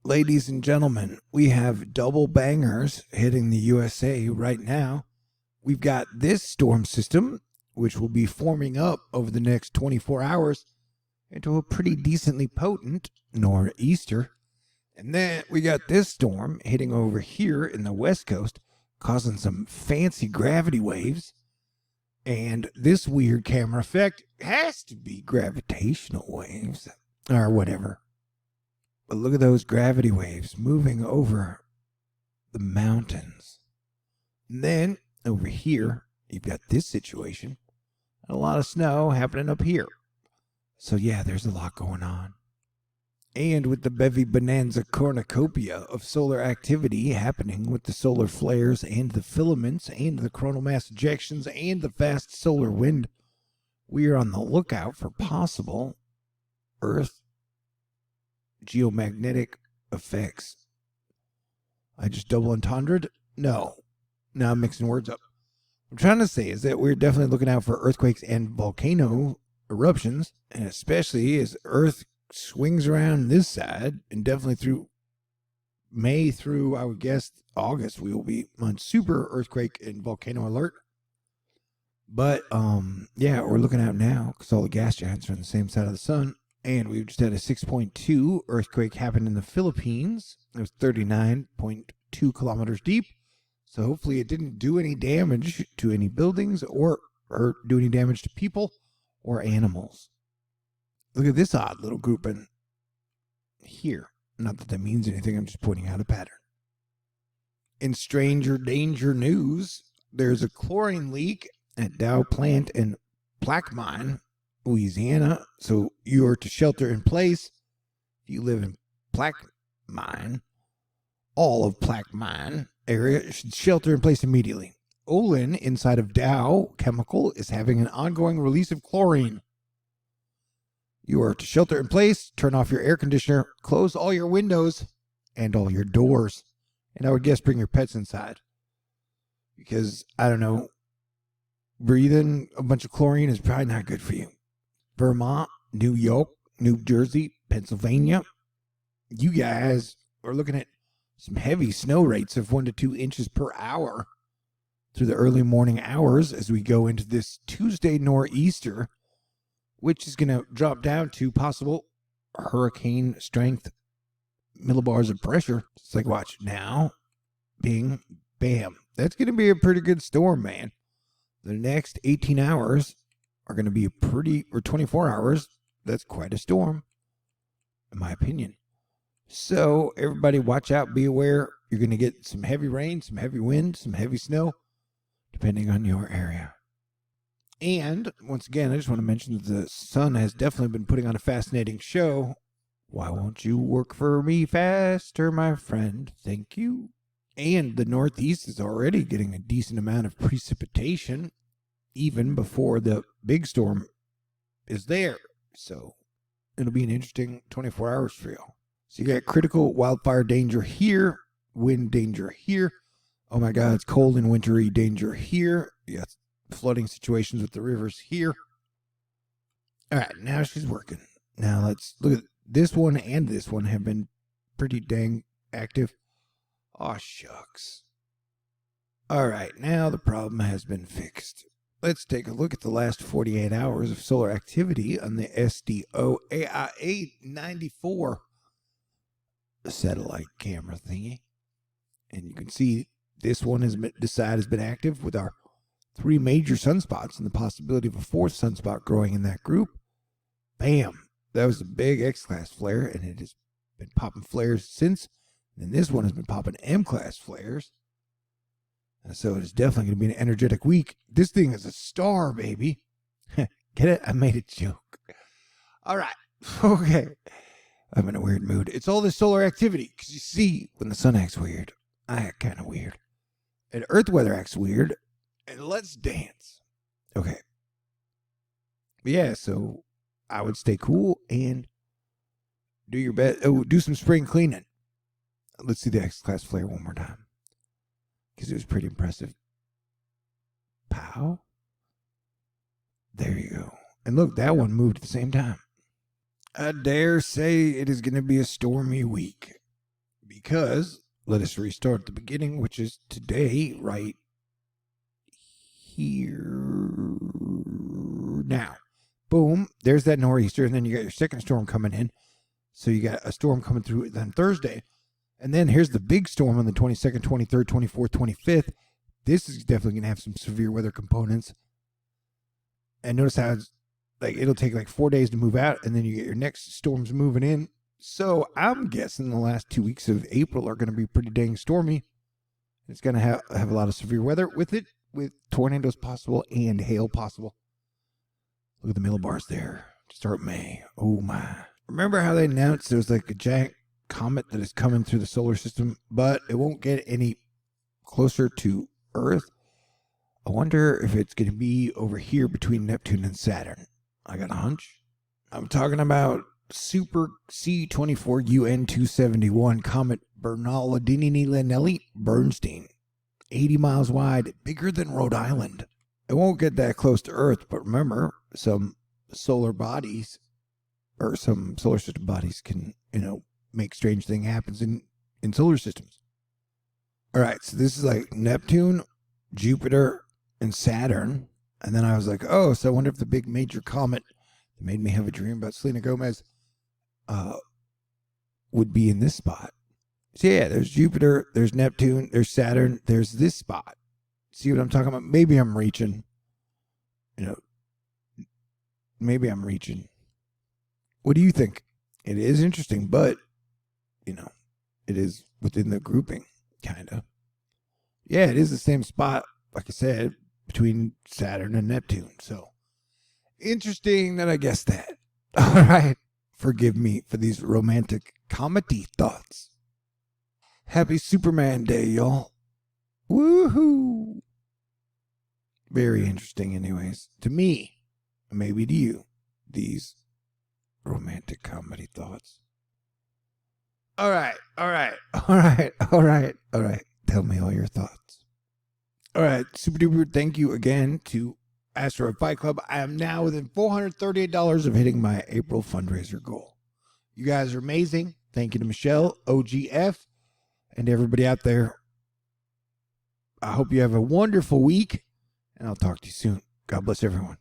Ladies and gentlemen, we have double bangers hitting the USA right now. We've got this storm system, which will be forming up over the next 24 hours into a pretty decently potent nor'easter. And then we got this storm hitting over here in the west coast, causing some fancy gravity waves. And this weird camera effect has to be gravitational waves, or whatever. But look at those gravity waves moving over the mountains. And then over here, you've got this situation. A lot of snow happening up here. So yeah, there's a lot going on. And with the bevy bonanza cornucopia of solar activity happening with the solar flares and the filaments and the coronal mass ejections and the fast solar wind, we are on the lookout for possible Earth geomagnetic effects. I just double entendered? No. Now I'm mixing words up. What I'm trying to say is that we're definitely looking out for earthquakes and volcano eruptions, and especially as Earth swings around this side, and definitely through May through, I would guess, August, we will be on super earthquake and volcano alert. But, yeah, we're looking out now because all the gas giants are on the same side of the sun. And we've just had a 6.2 earthquake happen in the Philippines. It was 39.2 kilometers deep. So hopefully it didn't do any damage to any buildings or do any damage to people or animals. Look at this odd little grouping here. Not that that means anything, I'm just pointing out a pattern. In stranger danger news, there's a chlorine leak at Dow Plant and Plaquemine, Louisiana. So you are to shelter in place. If you live in Plaquemine, all of Plaquemine area should shelter in place immediately. Olin inside of Dow Chemical is having an ongoing release of chlorine. You are to shelter in place, turn off your air conditioner, close all your windows and all your doors. And I would guess bring your pets inside. Because, I don't know, breathing a bunch of chlorine is probably not good for you. Vermont, New York, New Jersey, Pennsylvania, you guys are looking at some heavy snow rates of 1 to 2 inches per hour through the early morning hours as we go into this Tuesday nor'easter, which is going to drop down to possible hurricane strength millibars of pressure. It's like, watch now, bing, bam. That's going to be a pretty good storm, man. The next 18 hours are going to be or 24 hours. That's quite a storm, in my opinion. So everybody watch out, be aware. You're going to get some heavy rain, some heavy wind, some heavy snow, depending on your area. And once again, I just want to mention that the sun has definitely been putting on a fascinating show. Why won't you work for me faster, my friend? Thank you. And the Northeast is already getting a decent amount of precipitation, even before the big storm is there. So it'll be an interesting 24 hours for y'all. So you got critical wildfire danger here, wind danger here. Oh my God, it's cold and wintry danger here. You got flooding situations with the rivers here. All right, now she's working. Now let's look at this one, and this one have been pretty dang active. Aw, shucks. All right, now the problem has been fixed. Let's take a look at the last 48 hours of solar activity on the SDO AIA 94 satellite camera thingy. And you can see this one this side has been active with our 3 major sunspots and the possibility of a 4th sunspot growing in that group. Bam! That was a big X-class flare, and it has been popping flares since. And this one has been popping M-class flares. And so it is definitely going to be an energetic week. This thing is a star, baby. Get it? I made a joke. All right. Okay. I'm in a weird mood. It's all this solar activity. Because you see, when the sun acts weird, I act kind of weird. And Earth weather acts weird. And let's dance. Okay. But yeah, so I would stay cool and do your best. Oh, do some spring cleaning. Let's see the X-class flare one more time, because it was pretty impressive. Pow. There you go. And look, that one moved at the same time. I dare say it is going to be a stormy week. because let us restart the beginning, which is today, right here now. Boom, there's that nor'easter, and then you got your second storm coming in. So you got a storm coming through then Thursday. And then here's the big storm on the 22nd, 23rd, 24th, 25th. This is definitely going to have some severe weather components. And notice how it's like it'll take like 4 days to move out, and then you get your next storms moving in. So I'm guessing the last 2 weeks of April are going to be pretty dang stormy. It's going to have a lot of severe weather with it, with tornadoes possible and hail possible. Look at the millibars there to start May. Oh my. Remember how they announced there was like a giant comet that is coming through the solar system, but it won't get any closer to Earth? I wonder if it's going to be over here between Neptune and Saturn. I got a hunch. I'm talking about Super C24 UN 271 Comet Bernardini Bernstein. 80 miles wide, bigger than Rhode Island. It won't get that close to Earth, but remember, some solar bodies or some solar system bodies can, make strange things happen in solar systems. All right, so this is like Neptune, Jupiter, and Saturn. And then I was like, oh, so I wonder if the big major comet that made me have a dream about Selena Gomez would be in this spot. So yeah, there's Jupiter, there's Neptune, there's Saturn, there's this spot. See what I'm talking about? Maybe I'm reaching. Maybe I'm reaching. What do you think? It is interesting, but, it is within the grouping, kind of. Yeah, it is the same spot, like I said, between Saturn and Neptune. So, interesting that I guessed that. All right. Forgive me for these romantic comedy thoughts. Happy Superman Day, y'all. Woohoo. Very interesting, anyways. To me, maybe to you, these romantic comedy thoughts. All right. Tell me all your thoughts. All right, super duper. Thank you again to Asteroid Fight Club. I am now within $438 of hitting my April fundraiser goal. You guys are amazing. Thank you to Michelle, OGF, and everybody out there. I hope you have a wonderful week, and I'll talk to you soon. God bless everyone.